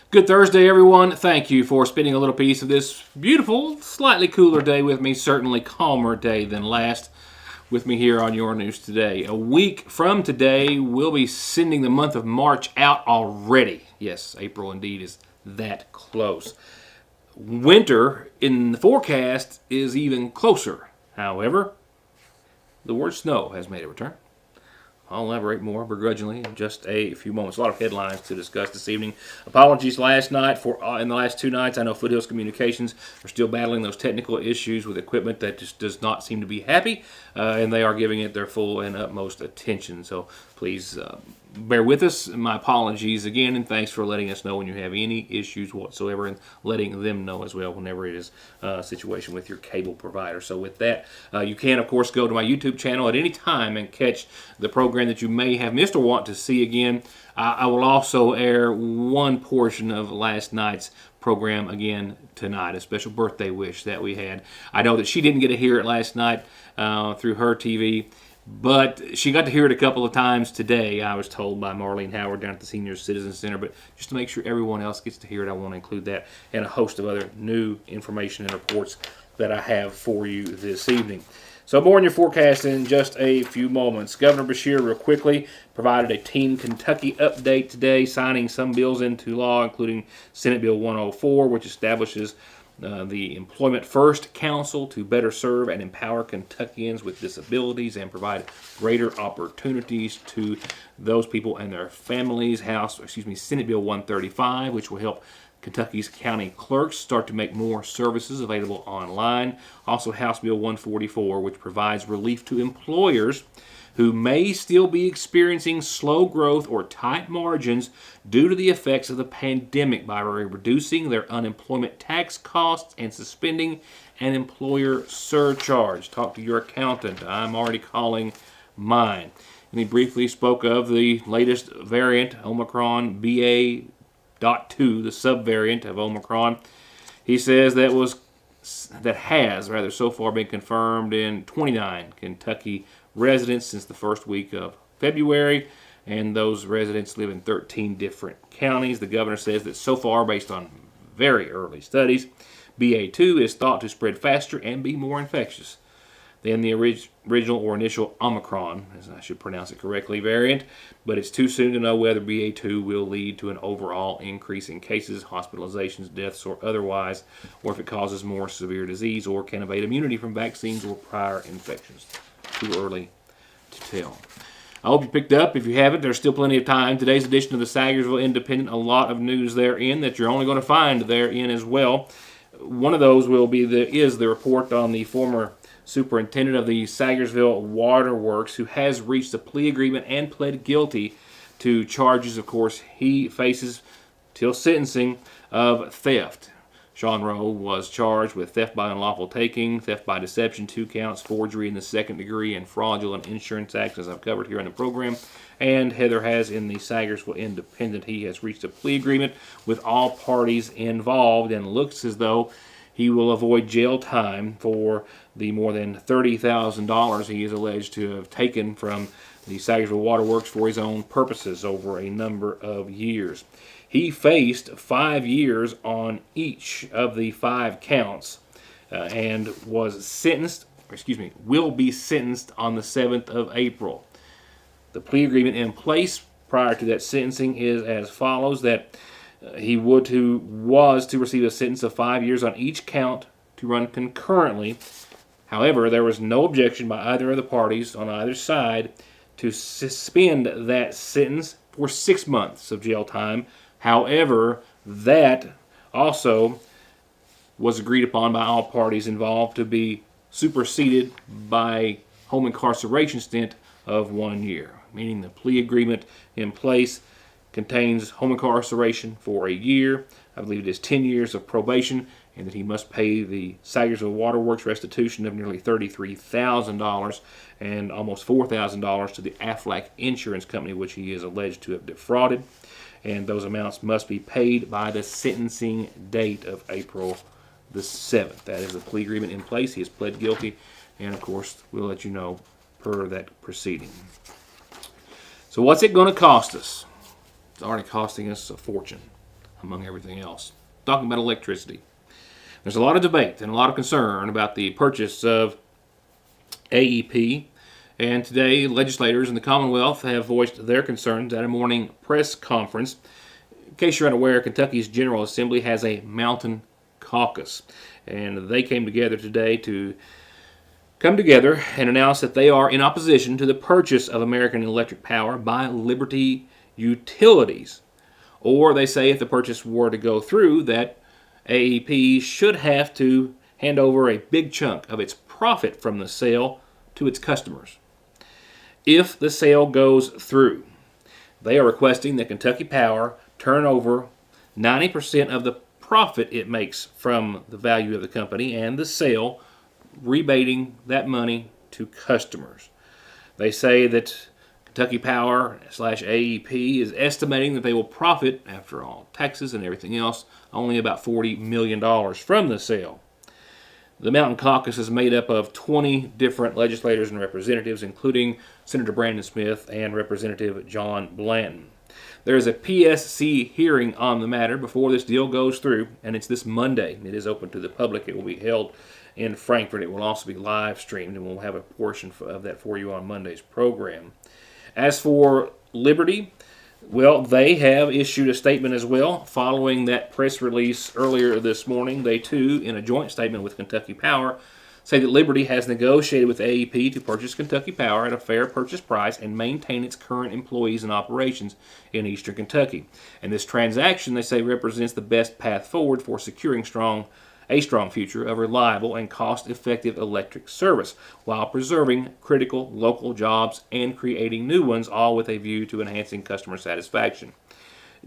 Good Thursday, everyone. Thank you for spending a little piece of this beautiful, slightly cooler day with me. Certainly calmer day than last with me here on Your News Today. A week from today, we'll be sending the month of March out already. Yes, April indeed is that close. Winter in the forecast is even closer. However, the word snow has made a return. I'll elaborate more begrudgingly in just a few moments. A lot of headlines to discuss this evening. Apologies last night for in the last 2 nights. I know Foothills Communications are still battling those technical issues with equipment that just does not seem to be happy, and they are giving it their full and utmost attention. So please bear with us. My apologies again, and thanks for letting us know when you have any issues whatsoever and letting them know as well whenever it is a situation with your cable provider. So with that, you can, of course, go to my YouTube channel at any time and catch the program that you may have missed or want to see again. I will also air one portion of last night's program again tonight, a special birthday wish that we had. I know that she didn't get to hear it last night through her TV, but she got to hear it a couple of times today, I was told by Marlene Howard down at the Senior Citizen Center. But just to make sure everyone else gets to hear it, I want to include that and a host of other new information and reports that I have for you this evening. So more on your forecast in just a few moments. Governor Beshear, real quickly, provided a Team Kentucky update today, signing some bills into law, including Senate Bill 104, which establishes the Employment First Council to better serve and empower Kentuckians with disabilities and provide greater opportunities to those people and their families. Senate Bill 135, which will help Kentucky's county clerks start to make more services available online. Also, House Bill 144, which provides relief to employers who may still be experiencing slow growth or tight margins due to the effects of the pandemic by reducing their unemployment tax costs and suspending an employer surcharge. Talk to your accountant. I'm already calling mine. And he briefly spoke of the latest variant, Omicron BA.2, the subvariant of Omicron. He says that has so far been confirmed in 29 Kentucky residents since the first week of February, and those residents live in 13 different counties. The governor says that so far, based on very early studies, BA.2 is thought to spread faster and be more infectious than the original or initial Omicron, as I should pronounce it correctly, variant, but it's too soon to know whether BA.2 will lead to an overall increase in cases, hospitalizations, deaths, or otherwise, or if it causes more severe disease or can evade immunity from vaccines or prior infections. Too early to tell. I hope you picked up. If you haven't, there's still plenty of time. Today's edition of the Sagersville Independent, a lot of news therein that you're only going to find therein as well. One of those is the report on the former superintendent of the Sagersville Waterworks, who has reached a plea agreement and pled guilty to charges, of course, he faces till sentencing of theft. Sean Rowe was charged with theft by unlawful taking, theft by deception, 2 counts, forgery in the second degree, and fraudulent insurance acts, as I've covered here in the program. And Heather has in the Sagersville Independent. He has reached a plea agreement with all parties involved and looks as though he will avoid jail time for the more than $30,000 he is alleged to have taken from the Sagersville Waterworks for his own purposes over a number of years. He faced 5 years on each of the 5 counts and will be sentenced on the 7th of April. The plea agreement in place prior to that sentencing is as follows: that he was to receive a sentence of 5 years on each count to run concurrently. However, there was no objection by either of the parties on either side to suspend that sentence for 6 months of jail time. However, that also was agreed upon by all parties involved to be superseded by home incarceration stint of 1 year, meaning the plea agreement in place contains home incarceration for a year. I believe it is 10 years of probation, and that he must pay the Sagersville Waterworks restitution of nearly $33,000 and almost $4,000 to the Aflac Insurance Company, which he is alleged to have defrauded. And those amounts must be paid by the sentencing date of April the 7th. That is the plea agreement in place. He has pled guilty, and of course, we'll let you know per that proceeding. So what's it going to cost us? It's already costing us a fortune. among everything else. Talking about electricity. There's a lot of debate and a lot of concern about the purchase of AEP, and today legislators in the Commonwealth have voiced their concerns at a morning press conference. In case you're unaware, Kentucky's General Assembly has a mountain caucus, and they came together today to and announce that they are in opposition to the purchase of American electric power by Liberty Utilities. Or they say if the purchase were to go through, that AEP should have to hand over a big chunk of its profit from the sale to its customers. If the sale goes through, they are requesting that Kentucky Power turn over 90% of the profit it makes from the value of the company and the sale, rebating that money to customers. They say that Kentucky Power / AEP is estimating that they will profit, after all taxes and everything else, only about $40 million from the sale. The Mountain Caucus is made up of 20 different legislators and representatives, including Senator Brandon Smith and Representative John Blanton. There is a PSC hearing on the matter before this deal goes through, and it's this Monday. It is open to the public. It will be held in Frankfort. It will also be live streamed, and we'll have a portion of that for you on Monday's program. As for Liberty, well, they have issued a statement as well following that press release earlier this morning. They, too, in a joint statement with Kentucky Power, say that Liberty has negotiated with AEP to purchase Kentucky Power at a fair purchase price and maintain its current employees and operations in eastern Kentucky. And this transaction, they say, represents the best path forward for securing a strong future of reliable and cost-effective electric service while preserving critical local jobs and creating new ones, all with a view to enhancing customer satisfaction.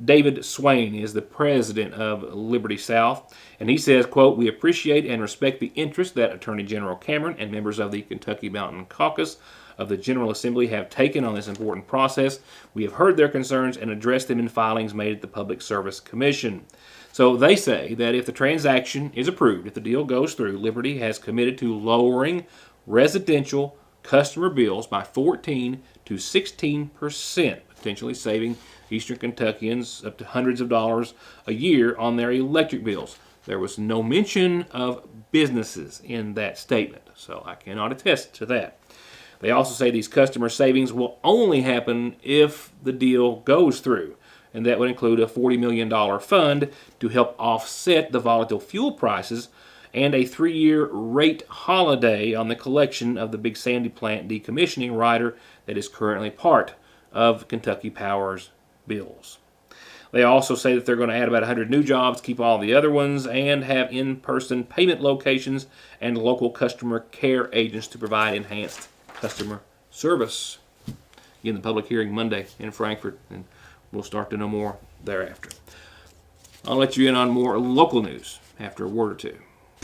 David Swain is the president of Liberty South, and he says, quote, "We appreciate and respect the interest that Attorney General Cameron and members of the Kentucky Mountain Caucus of the General Assembly have taken on this important process. We have heard their concerns and addressed them in filings made at the Public Service Commission." So they say that if the transaction is approved, if the deal goes through, Liberty has committed to lowering residential customer bills by 14 to 16%, potentially saving eastern Kentuckians up to hundreds of dollars a year on their electric bills. There was no mention of businesses in that statement, so I cannot attest to that. They also say these customer savings will only happen if the deal goes through, and that would include a $40 million fund to help offset the volatile fuel prices and a 3-year rate holiday on the collection of the Big Sandy plant decommissioning rider that is currently part of Kentucky Power's bills. They also say that they're going to add about 100 new jobs, keep all the other ones, and have in-person payment locations and local customer care agents to provide enhanced customer service. Again, the public hearing Monday in Frankfort, and we'll start to know more thereafter. I'll let you in on more local news after a word or two.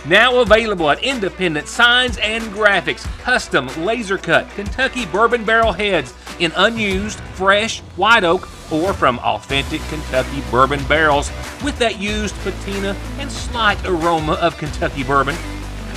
Now available at Independent Signs and Graphics, custom laser cut Kentucky bourbon barrel heads in unused, fresh, white oak, or from authentic Kentucky bourbon barrels with that used patina and slight aroma of Kentucky bourbon.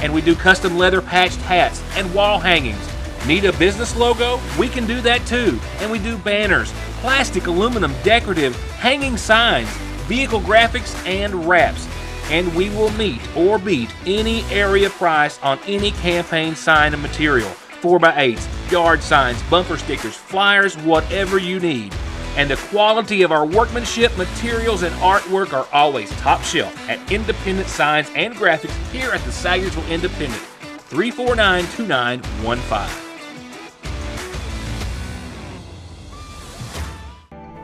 And we do custom leather patched hats and wall hangings. Need a business logo? We can do that too. And we do banners, plastic, aluminum, decorative, hanging signs, vehicle graphics, and wraps. And we will meet or beat any area price on any campaign sign and material. 4x8s, yard signs, bumper stickers, flyers, whatever you need. And the quality of our workmanship, materials, and artwork are always top shelf at Independent Signs and Graphics here at the Sayersville Independent, 349-2915.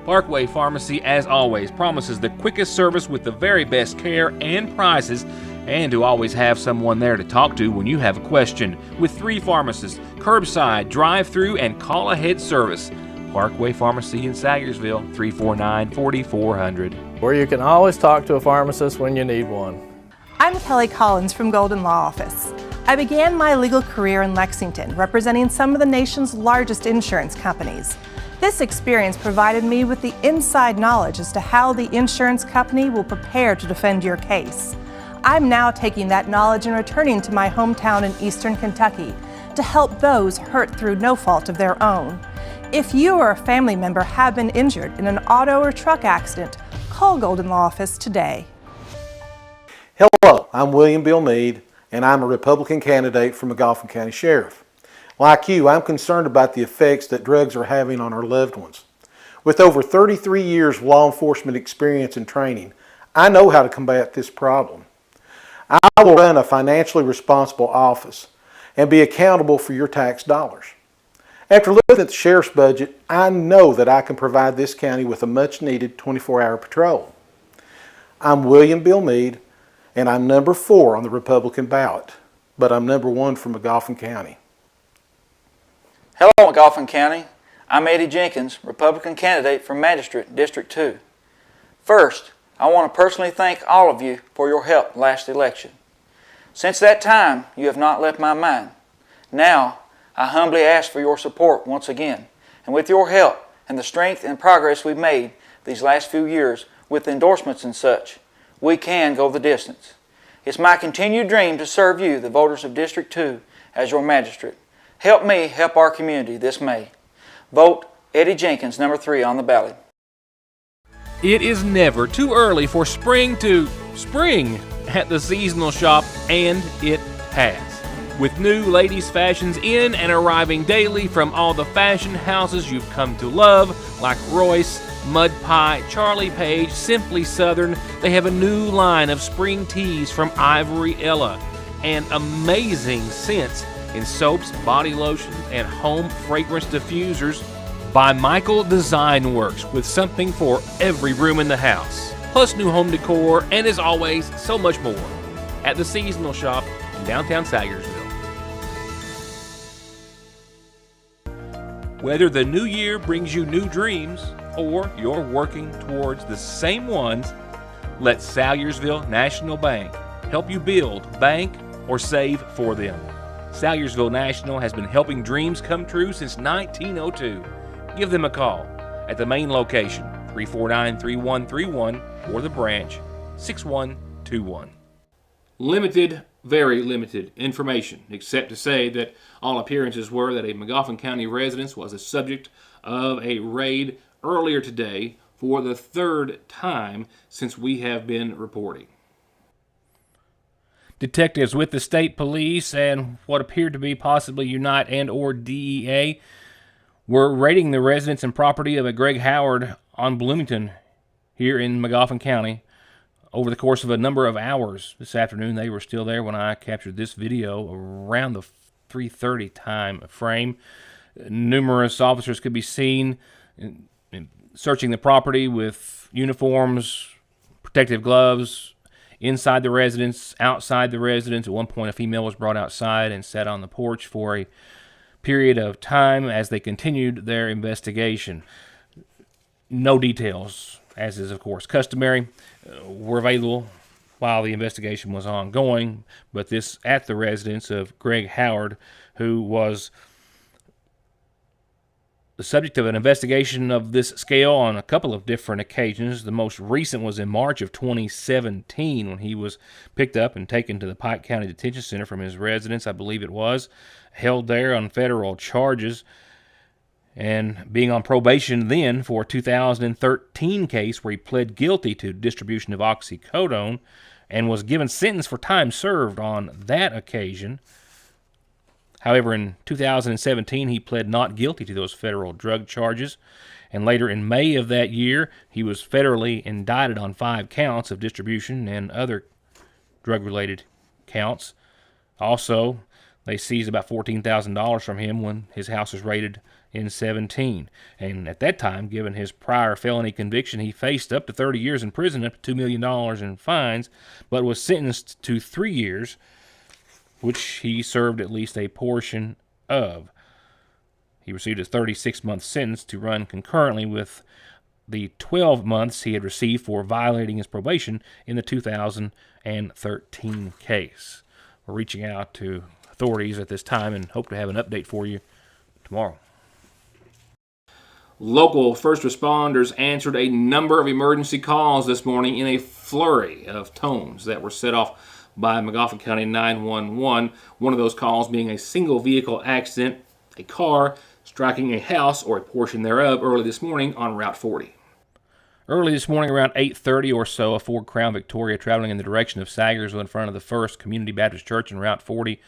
Parkway Pharmacy, as always, promises the quickest service with the very best care and prices, and to always have someone there to talk to when you have a question. With 3 pharmacists, curbside, drive-through, and call-ahead service. Parkway Pharmacy in Sayersville, 349-4400. Where you can always talk to a pharmacist when you need one. I'm Kelly Collins from Golden Law Office. I began my legal career in Lexington, representing some of the nation's largest insurance companies. This experience provided me with the inside knowledge as to how the insurance company will prepare to defend your case. I'm now taking that knowledge and returning to my hometown in eastern Kentucky to help those hurt through no fault of their own. If you or a family member have been injured in an auto or truck accident, Call Golden Law Office today. Hello, I'm William Bill Meade, and I'm a Republican candidate for McGoffin County Sheriff. Like you, I'm concerned about the effects that drugs are having on our loved ones. With over 33 years of law enforcement experience and training, I know how to combat this problem. I will run a financially responsible office and be accountable for your tax dollars. After looking at the sheriff's budget, I know that I can provide this county with a much-needed 24-hour patrol. I'm William Bill Meade, and I'm number 4 on the Republican ballot, but I'm number 1 for McGoffin County. Hello, McGoffin County. I'm Eddie Jenkins, Republican candidate for Magistrate, District 2. First, I want to personally thank all of you for your help last election. Since that time, you have not left my mind. Now, I humbly ask for your support once again, and with your help and the strength and progress we've made these last few years with endorsements and such, we can go the distance. It's my continued dream to serve you, the voters of District 2, as your magistrate. Help me help our community this May. Vote Eddie Jenkins, number 3 on the ballot. It is never too early for spring to spring at the seasonal shop, and it has. With new ladies' fashions in and arriving daily from all the fashion houses you've come to love, like Royce, Mud Pie, Charlie Page, Simply Southern, they have a new line of spring tees from Ivory Ella and amazing scents in soaps, body lotions, and home fragrance diffusers by Michael Design Works, with something for every room in the house. Plus new home decor, and as always, so much more at the seasonal shop in downtown Sayersville. Whether the new year brings you new dreams or you're working towards the same ones, let Sayersville National Bank help you build, bank, or save for them. Sayersville National has been helping dreams come true since 1902. Give them a call at the main location, 349-3131, or the branch, 6121. Limited, very limited information, except to say that all appearances were that a McGoffin County residence was the subject of a raid earlier today for the 3rd time since we have been reporting. Detectives with the state police and what appeared to be possibly Unite and or DEA were raiding the residence and property of a Greg Howard on Bloomington here in McGoffin County over the course of a number of hours. This afternoon they were still there when I captured this video around the 3:30 time frame. Numerous officers could be seen searching the property with uniforms, protective gloves, inside the residence, outside the residence. At one point, a female was brought outside and sat on the porch for a period of time as they continued their investigation. No details, as is, of course, customary, were available while the investigation was ongoing, but this at the residence of Greg Howard, who was the subject of an investigation of this scale on a couple of different occasions. The most recent was in March of 2017 when he was picked up and taken to the Pike County Detention Center from his residence, I believe it was, held there on federal charges, and being on probation then for a 2013 case where he pled guilty to distribution of oxycodone and was given sentence for time served on that occasion. However, in 2017, he pled not guilty to those federal drug charges, and later in May of that year, he was federally indicted on 5 counts of distribution and other drug-related counts. Also, they seized about $14,000 from him when his house was raided in 17. And at that time, given his prior felony conviction, he faced up to 30 years in prison, up to $2 million in fines, but was sentenced to 3 years, which he served at least a portion of. He received a 36-month sentence to run concurrently with the 12 months he had received for violating his probation in the 2013 case. We're reaching out to authorities at this time and hope to have an update for you tomorrow. Local first responders answered a number of emergency calls this morning in a flurry of tones that were set off by McGoffin County 911, one of those calls being a single vehicle accident, a car striking a house or a portion thereof early this morning on Route 40. Early this morning around 8:30 or so, a Ford Crown Victoria traveling in the direction of Sagersville in front of the First Community Baptist Church on Route 40.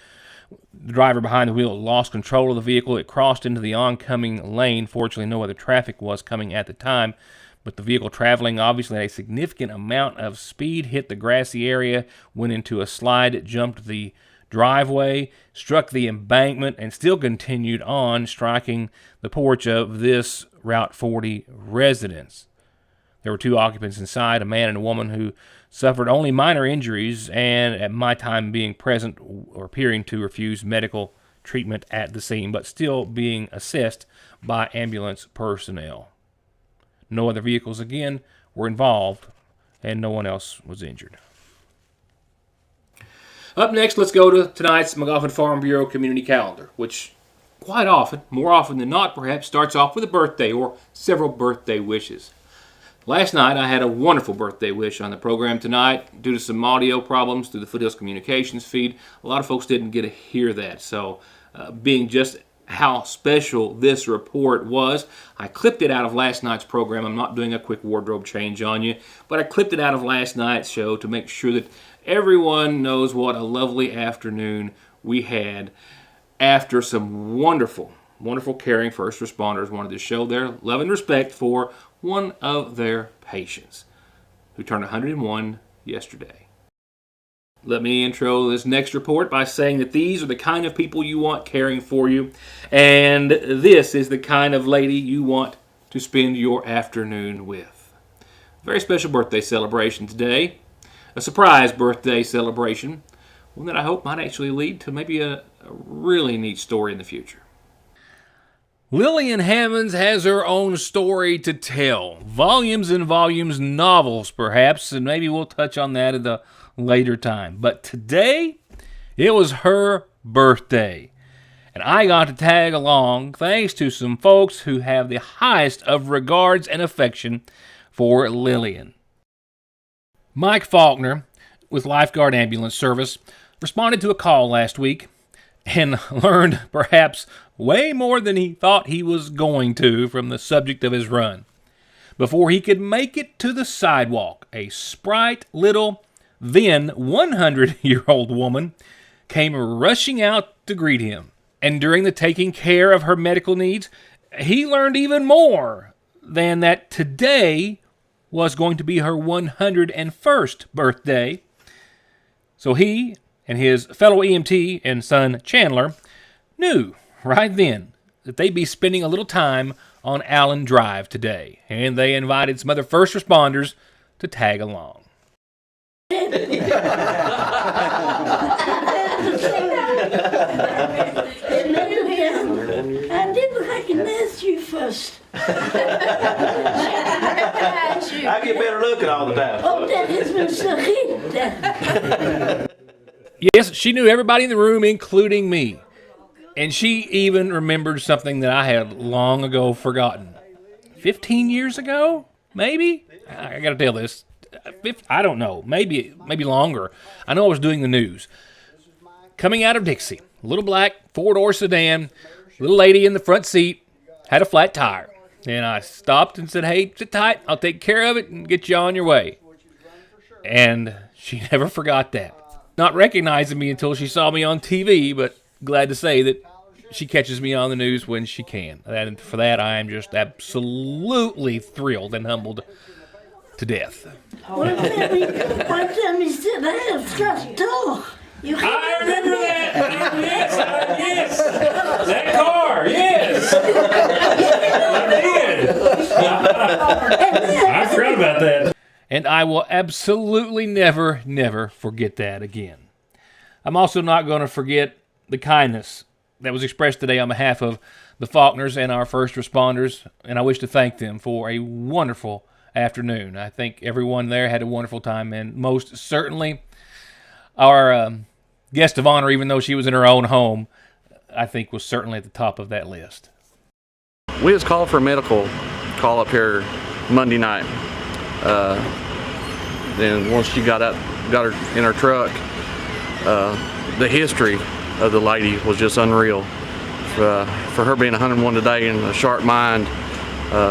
The driver behind the wheel lost control of the vehicle. It crossed into the oncoming lane. Fortunately, no other traffic was coming at the time, but the vehicle traveling obviously at a significant amount of speed hit the grassy area, went into a slide, jumped the driveway, struck the embankment, and still continued on, striking the porch of this Route 40 residence. There were two occupants inside, a man and a woman, who suffered only minor injuries and, at my time being present, or appearing to refuse medical treatment at the scene, but still being assessed by ambulance personnel. No other vehicles, again, were involved, and no one else was injured. Up next, let's go to tonight's McGoffin Farm Bureau Community Calendar, which quite often, more often than not perhaps, starts off with a birthday or several birthday wishes. Last night, I had a wonderful birthday wish on the program tonight. Due to some audio problems through the Foothills Communications feed, a lot of folks didn't get to hear that. So, being just how special this report was, I clipped it out of last night's program. I'm not doing a quick wardrobe change on you, but I clipped it out of last night's show to make sure that everyone knows what a lovely afternoon we had after some wonderful caring first responders wanted to show their love and respect for one of their patients who turned 101 yesterday. Let me intro this next report by saying that these are the kind of people you want caring for you, and this is the kind of lady you want to spend your afternoon with. Very special birthday celebration today. A surprise birthday celebration, one that I hope might actually lead to maybe a really neat story in the future. Lillian Hammonds has her own story to tell. Volumes and volumes, novels perhaps, and maybe we'll touch on that at a later time. But today, it was her birthday. And I got to tag along thanks to some folks who have the highest of regards and affection for Lillian. Mike Faulkner, with Lifeguard Ambulance Service, responded to a call last week and learned perhaps way more than he thought he was going to from the subject of his run. Before he could make it to the sidewalk, a sprite little, then 100-year-old woman came rushing out to greet him. And during the taking care of her medical needs, he learned even more than that today was going to be her 101st birthday. So he and his fellow EMT and son Chandler knew right then that they'd be spending a little time on Allen Drive today, and they invited some other first responders to tag along. I never recognized you first. I get better looking all the time. Oh, that is Mr. Rita. Yes, she knew everybody in the room, including me. And she even remembered something that I had long ago forgotten. 15 years ago? Maybe? I gotta tell this. I don't know. Maybe longer. I know I was doing the news. Coming out of Dixie, a little black four-door sedan, little lady in the front seat, had a flat tire. And I stopped and said, "Hey, sit tight. I'll take care of it and get you on your way." And she never forgot that. Not recognizing me until she saw me on TV, but glad to say that she catches me on the news when she can. And for that, I am just absolutely thrilled and humbled to death. One time he said, "I have got door." I remember that! Yes! That car, yes! I did! I forgot about that. And I will absolutely never forget that again. I'm also not going to forget the kindness that was expressed today on behalf of the Faulkners and our first responders, and I wish to thank them for a wonderful afternoon. I think everyone there had a wonderful time, and most certainly our guest of honor, even though she was in her own home, I think was certainly at the top of that list. We was called for a medical call up here Monday night. Then once she got her in her truck, the history of the lady was just unreal. For her being 101 today and a sharp mind,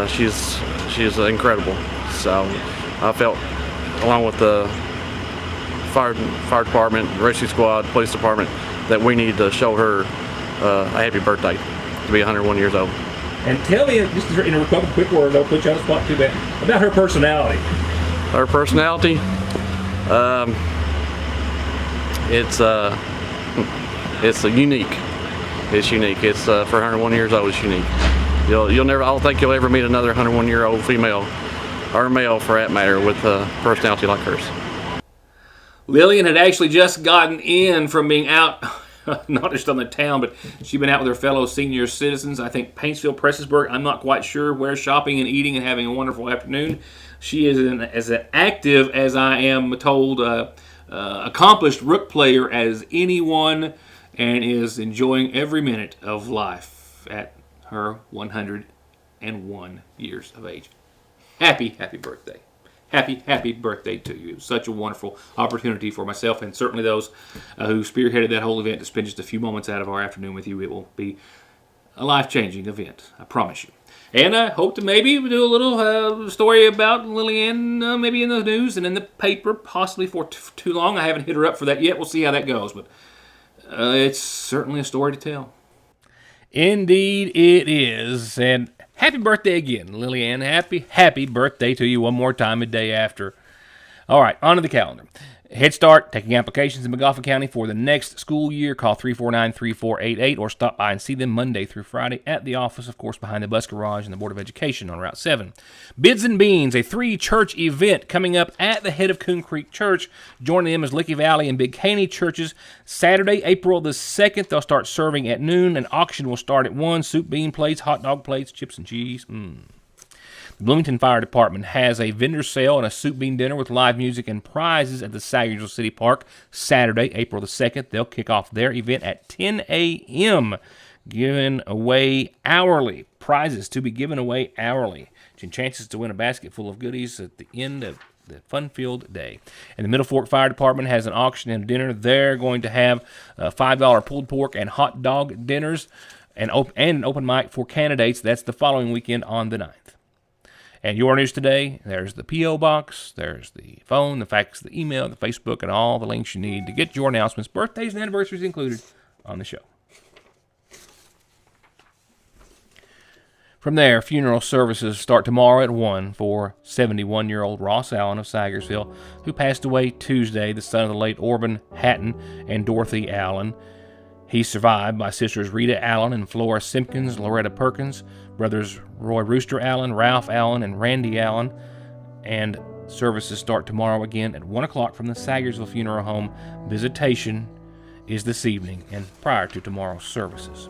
she's incredible. So I felt, along with the fire department, rescue squad, police department, that we need to show her a happy birthday to be 101 years old. And tell me, just in a couple quick words, don't put you on the spot too bad, about her personality. Her personality, it's unique. It's unique. It's for 101 years old. It's unique. You'll never. I don't think you'll ever meet another 101-year-old female or male, for that matter, with a personality like hers. Lillian had actually just gotten in from being out, not just on the town, but she'd been out with her fellow senior citizens. I think Paintsville, Prestonsburg. I'm not quite sure where, shopping and eating and having a wonderful afternoon. She is as active as I am told, accomplished rook player as anyone, and is enjoying every minute of life at her 101 years of age. Happy birthday. Happy birthday to you. It was such a wonderful opportunity for myself and certainly those who spearheaded that whole event to spend just a few moments out of our afternoon with you. It will be a life-changing event, I promise you. And I hope to maybe do a little story about Lillian, maybe in the news and in the paper, possibly for too long. I haven't hit her up for that yet. We'll see how that goes, but it's certainly a story to tell. Indeed it is. And happy birthday again, Lillian. Happy birthday to you one more time a day after. All right, on to the calendar. Head Start, taking applications in McGoffin County for the next school year. Call 349-3488 or stop by and see them Monday through Friday at the office, of course, behind the bus garage and the Board of Education on Route 7. Bids and Beans, a 3-church event coming up at the head of Coon Creek Church. Joining them is Licky Valley and Big Caney churches. Saturday, April the 2nd, they'll start serving at noon. An auction will start at 1. Soup, bean plates, hot dog plates, chips and cheese. The Bloomington Fire Department has a vendor sale and a soup bean dinner with live music and prizes at the Sagersville City Park Saturday, April the 2nd. They'll kick off their event at 10 a.m., giving away hourly. Prizes to be given away hourly. And chances to win a basket full of goodies at the end of the fun-filled day. And the Middle Fork Fire Department has an auction and dinner. They're going to have $5 pulled pork and hot dog dinners and an open mic for candidates. That's the following weekend on the 9th. And Your News Today, there's the P.O. Box, there's the phone, the fax, the email, the Facebook, and all the links you need to get your announcements, birthdays and anniversaries included, on the show. From there, funeral services start tomorrow at 1 for 71-year-old Ross Allen of Sagersville, who passed away Tuesday, the son of the late Orban Hatton and Dorothy Allen. He's survived by sisters Rita Allen and Flora Simpkins, Loretta Perkins, brothers Roy Rooster Allen, Ralph Allen, and Randy Allen. And services start tomorrow again at 1 o'clock from the Sagersville Funeral Home. Visitation is this evening and prior to tomorrow's services.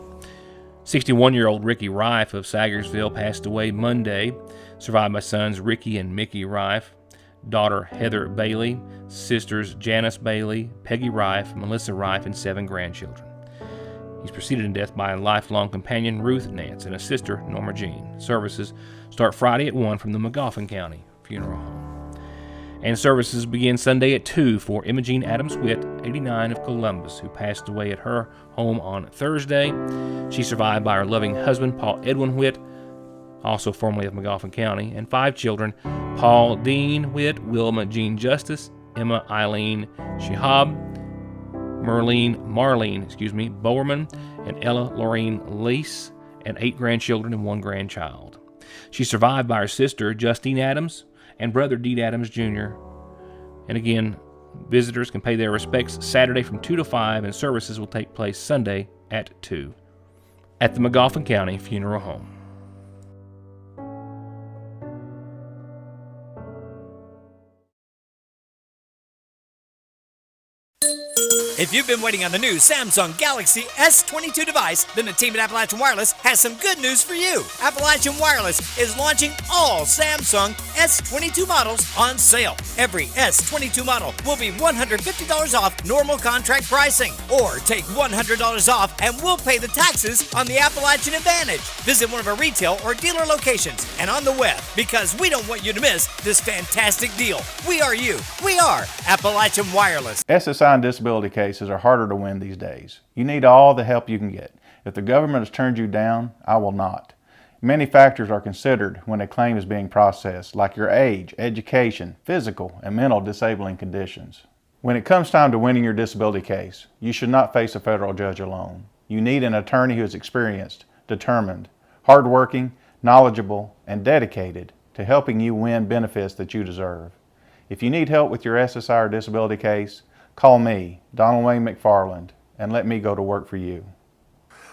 61-year-old Ricky Rife of Sagersville passed away Monday, survived by sons Ricky and Mickey Rife, daughter Heather Bailey, sisters Janice Bailey, Peggy Rife, Melissa Rife, and 7 grandchildren. He's preceded in death by a lifelong companion, Ruth Nance, and a sister, Norma Jean. Services start Friday at 1 from the McGoffin County Funeral Home. And services begin Sunday at 2 for Imogene Adams-Witt, 89, of Columbus, who passed away at her home on Thursday. She's survived by her loving husband, Paul Edwin Witt, also formerly of McGoffin County, and 5 children, Paul Dean Witt, Wilma Jean Justice, Emma Eileen Shihab, Marlene Bowerman, and Ella Lorraine Lease, and 8 grandchildren and 1 grandchild. She's survived by her sister, Justine Adams, and brother, Deed Adams Jr. And again, visitors can pay their respects Saturday from 2 to 5, and services will take place Sunday at 2 at the McGoffin County Funeral Home. If you've been waiting on the new Samsung Galaxy S22 device, then the team at Appalachian Wireless has some good news for you. Appalachian Wireless is launching all Samsung S22 models on sale. Every S22 model will be $150 off normal contract pricing. Or take $100 off and we'll pay the taxes on the Appalachian Advantage. Visit one of our retail or dealer locations and on the web, because we don't want you to miss this fantastic deal. We are you. We are Appalachian Wireless. SSI and disability cases are harder to win these days. You need all the help you can get. If the government has turned you down, I will not. Many factors are considered when a claim is being processed, like your age, education, physical, and mental disabling conditions. When it comes time to winning your disability case, you should not face a federal judge alone. You need an attorney who is experienced, determined, hardworking, knowledgeable, and dedicated to helping you win benefits that you deserve. If you need help with your SSI or disability case, call me, Donald Wayne McFarland, and let me go to work for you.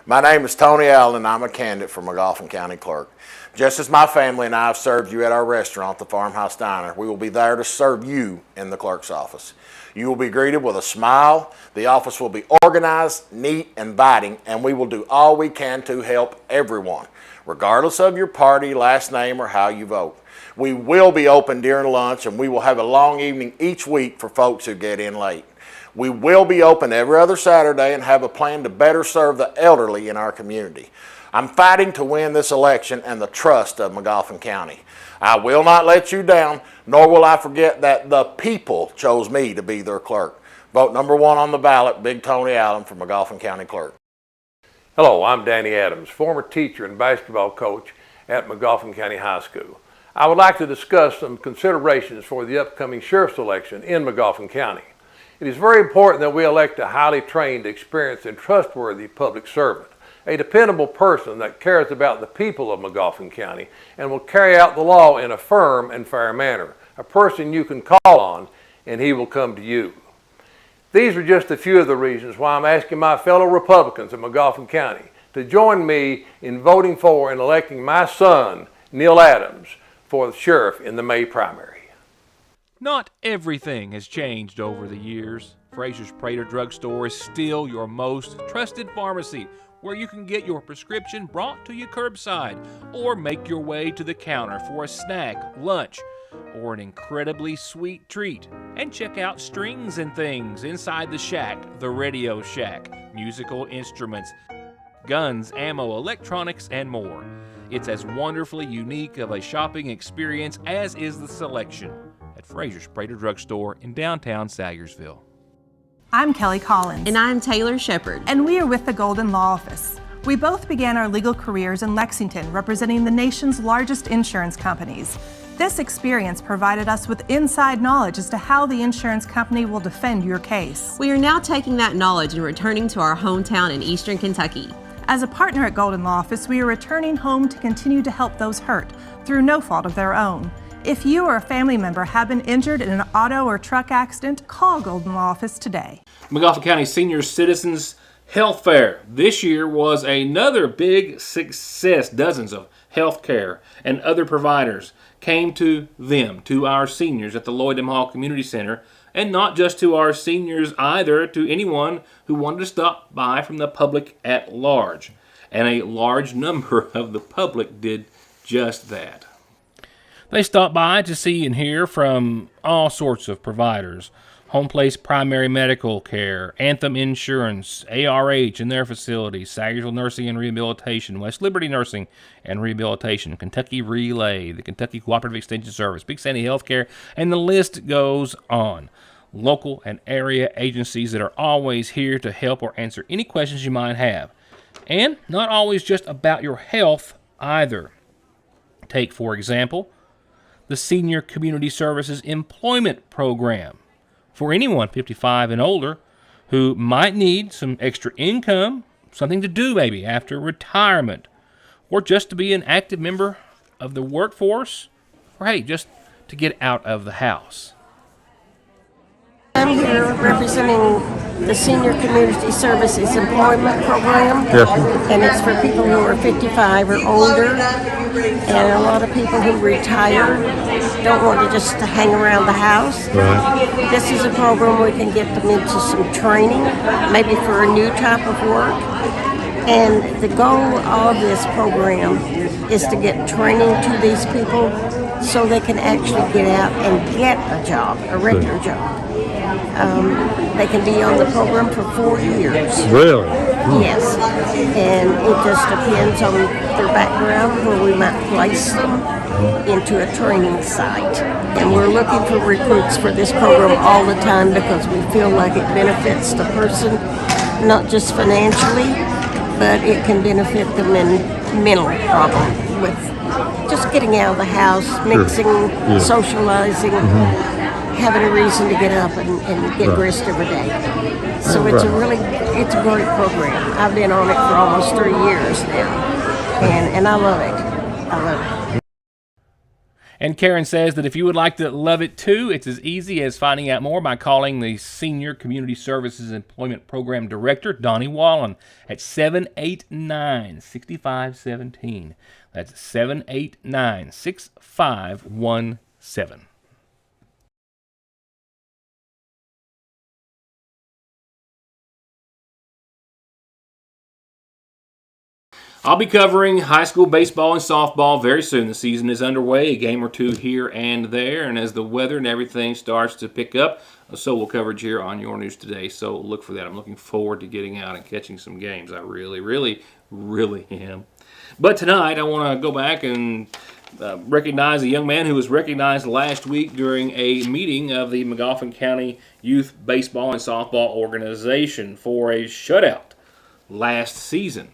My name is Tony Allen, and I'm a candidate for McGoffin County Clerk. Just as my family and I have served you at our restaurant, the Farmhouse Diner, we will be there to serve you in the clerk's office. You will be greeted with a smile. The office will be organized, neat, inviting, and we will do all we can to help everyone, regardless of your party, last name, or how you vote. We will be open during lunch, and we will have a long evening each week for folks who get in late. We will be open every other Saturday and have a plan to better serve the elderly in our community. I'm fighting to win this election and the trust of McGoffin County. I will not let you down, nor will I forget that the people chose me to be their clerk. Vote number 1 on the ballot, Big Tony Allen for McGoffin County Clerk. Hello, I'm Danny Adams, former teacher and basketball coach at McGoffin County High School. I would like to discuss some considerations for the upcoming sheriff's election in McGoffin County. It is very important that we elect a highly trained, experienced, and trustworthy public servant, a dependable person that cares about the people of McGoffin County and will carry out the law in a firm and fair manner, a person you can call on and he will come to you. These are just a few of the reasons why I'm asking my fellow Republicans in McGoffin County to join me in voting for and electing my son, Neil Adams, for the sheriff in the May primary. Not everything has changed over the years. Frazier's Prater Drug Store is still your most trusted pharmacy, where you can get your prescription brought to you curbside or make your way to the counter for a snack, lunch, or an incredibly sweet treat. And check out Strings and Things inside the shack, the Radio Shack, musical instruments, guns, ammo, electronics, and more. It's as wonderfully unique of a shopping experience as is the selection at Frazier's Prater Drug Store in downtown Salyersville. I'm Kelly Collins. And I'm Taylor Shepard. And we are with the Golden Law Office. We both began our legal careers in Lexington, representing the nation's largest insurance companies. This experience provided us with inside knowledge as to how the insurance company will defend your case. We are now taking that knowledge and returning to our hometown in Eastern Kentucky. As a partner at Golden Law Office, we are returning home to continue to help those hurt through no fault of their own. If you or a family member have been injured in an auto or truck accident, call Golden Law Office today. McGoffin County Senior Citizens Health Fair this year was another big success. Dozens of health care and other providers came to our seniors at the Lloyd M. Hall Community Center, and not just to our seniors either, to anyone who wanted to stop by from the public at large. And a large number of the public did just that. They stopped by to see and hear from all sorts of providers: Home Place Primary Medical Care, Anthem Insurance, ARH and their facilities, Salyersville Nursing and Rehabilitation, West Liberty Nursing and Rehabilitation, Kentucky Relay, the Kentucky Cooperative Extension Service, Big Sandy Healthcare, and the list goes on. Local and area agencies that are always here to help or answer any questions you might have. And not always just about your health either. Take, for example, the Senior Community Services Employment Program for anyone 55 and older who might need some extra income, something to do maybe after retirement, or just to be an active member of the workforce, or hey, just to get out of the house. I'm here representing the Senior Community Services Employment Program, and it's for people who are 55 or older, and a lot of people who retire don't want to just hang around the house. Right. This is a program we can get them into some training, maybe for a new type of work. And the goal of this program is to get training to these people so they can actually get out and get a job, a regular job. They can be on the program for 4 years. Really? Yes. And it just depends on their background where we might place them into a training site. And we're looking for recruits for this program all the time because we feel like it benefits the person, not just financially, but it can benefit them in mental with just getting out of the house, mixing, socializing, having a reason to get up and get grist every day. So it's a great program. I've been on it for almost 3 years now, and I love it. I love it. And Karen says that if you would like to love it too, it's as easy as finding out more by calling the Senior Community Services Employment Program Director, Donnie Wallen, at 789-6517. That's 789-6517. I'll be covering high school baseball and softball very soon. The season is underway, a game or two here and there, and as the weather and everything starts to pick up, so will coverage here on Your News Today. So look for that. I'm looking forward to getting out and catching some games. I really, really, really am. But tonight I want to go back and recognize a young man who was recognized last week during a meeting of the McGoffin County Youth Baseball and Softball Organization for a shutout last season.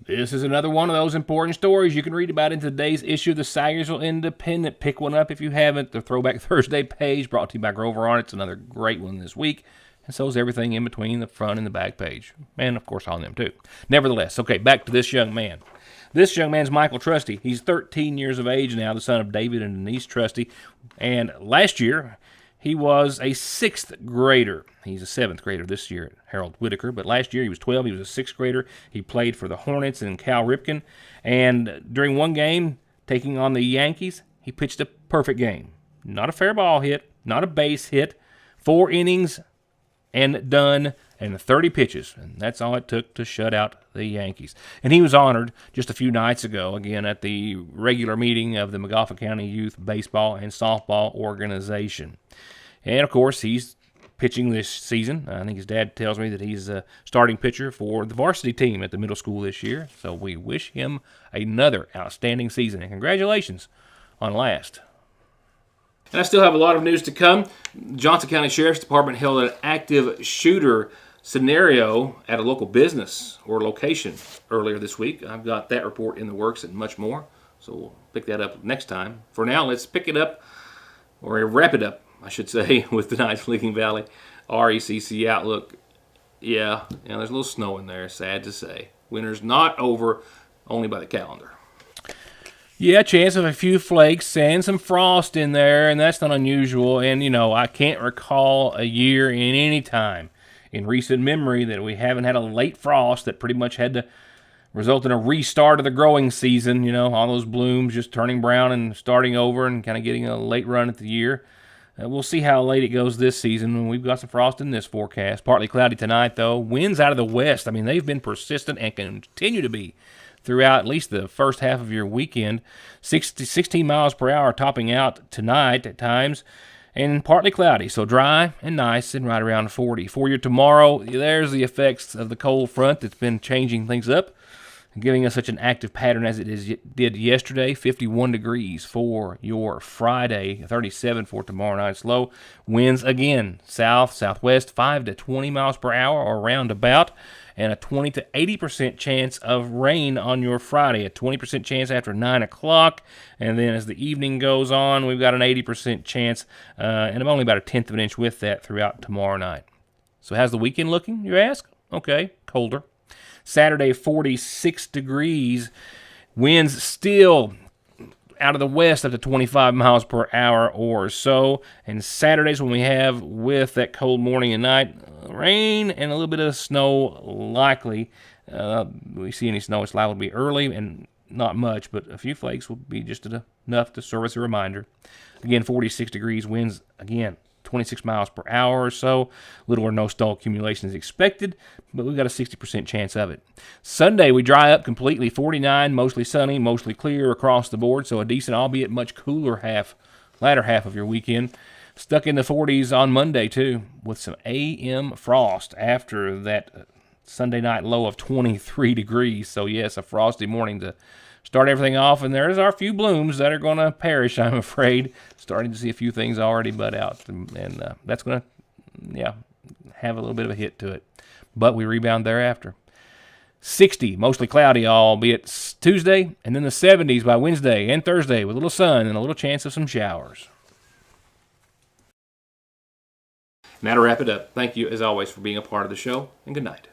This is another one of those important stories you can read about in today's issue of the Sayersville Independent. Pick one up if you haven't. The Throwback Thursday page brought to you by Grover Arnott's another great one this week. And so is everything in between the front and the back page. And, of course, on them, too. Nevertheless, okay, back to this young man. This young man's Michael Trusty. He's 13 years of age now, the son of David and Denise Trusty. And last year, he was a 6th grader. He's a 7th grader this year at Harold Whitaker, but last year he was 12. He was a 6th grader. He played for the Hornets and Cal Ripken, and during one game, taking on the Yankees, he pitched a perfect game. Not a fair ball hit, not a base hit, 4 innings and done, and 30 pitches, and that's all it took to shut out the Yankees. And he was honored just a few nights ago, again, at the regular meeting of the McGoffin County Youth Baseball and Softball Organization. And, of course, he's pitching this season. I think his dad tells me that he's a starting pitcher for the varsity team at the middle school this year. So we wish him another outstanding season. And congratulations on last. And I still have a lot of news to come. Johnson County Sheriff's Department held an active shooter scenario at a local business or location earlier this week. I've got that report in the works and much more. So we'll pick that up next time. For now, let's pick it up, or wrap it up, I should say, with tonight's Licking Valley RECC Outlook. Yeah, there's a little snow in there, sad to say. Winter's not over, only by the calendar. Yeah, chance of a few flakes and some frost in there, and that's not unusual. And, I can't recall a year in any time in recent memory that we haven't had a late frost that pretty much had to result in a restart of the growing season. All those blooms just turning brown and starting over and kind of getting a late run at the year. We'll see how late it goes this season. We've got some frost in this forecast. Partly cloudy tonight, though. Winds out of the west. I mean, they've been persistent and continue to be throughout at least the first half of your weekend. 16 miles per hour topping out tonight at times. And partly cloudy, so dry and nice and right around 40. For your tomorrow, there's the effects of the cold front that's been changing things up, giving us such an active pattern as it did yesterday. 51 degrees for your Friday, 37 for tomorrow night's low. Winds again, southwest, 5 to 20 miles per hour or roundabout, and a 20 to 80% chance of rain on your Friday. A 20% chance after 9 o'clock, and then as the evening goes on, we've got an 80% chance, and I'm only about a tenth of an inch with that throughout tomorrow night. So how's the weekend looking, you ask? Okay, colder. Saturday, 46 degrees. Winds still out of the west up to 25 miles per hour or so. And Saturdays when we have, with that cold morning and night, rain and a little bit of snow likely. We see any snow, it's liable to be early and not much, but a few flakes will be just enough to serve as a reminder. Again, 46 degrees, winds again 26 miles per hour or so. Little or no snow accumulation is expected, but we've got a 60% chance of it. Sunday, we dry up completely. 49, mostly sunny, mostly clear across the board, so a decent, albeit much cooler latter half of your weekend. Stuck in the 40s on Monday, too, with some AM frost after that Sunday night low of 23 degrees. So, yes, a frosty morning to start everything off, and there's our few blooms that are going to perish, I'm afraid. Starting to see a few things already bud out, and that's going to, have a little bit of a hit to it. But we rebound thereafter. 60, mostly cloudy, albeit Tuesday, and then the 70s by Wednesday and Thursday with a little sun and a little chance of some showers. And that'll wrap it up. Thank you, as always, for being a part of the show, and good night.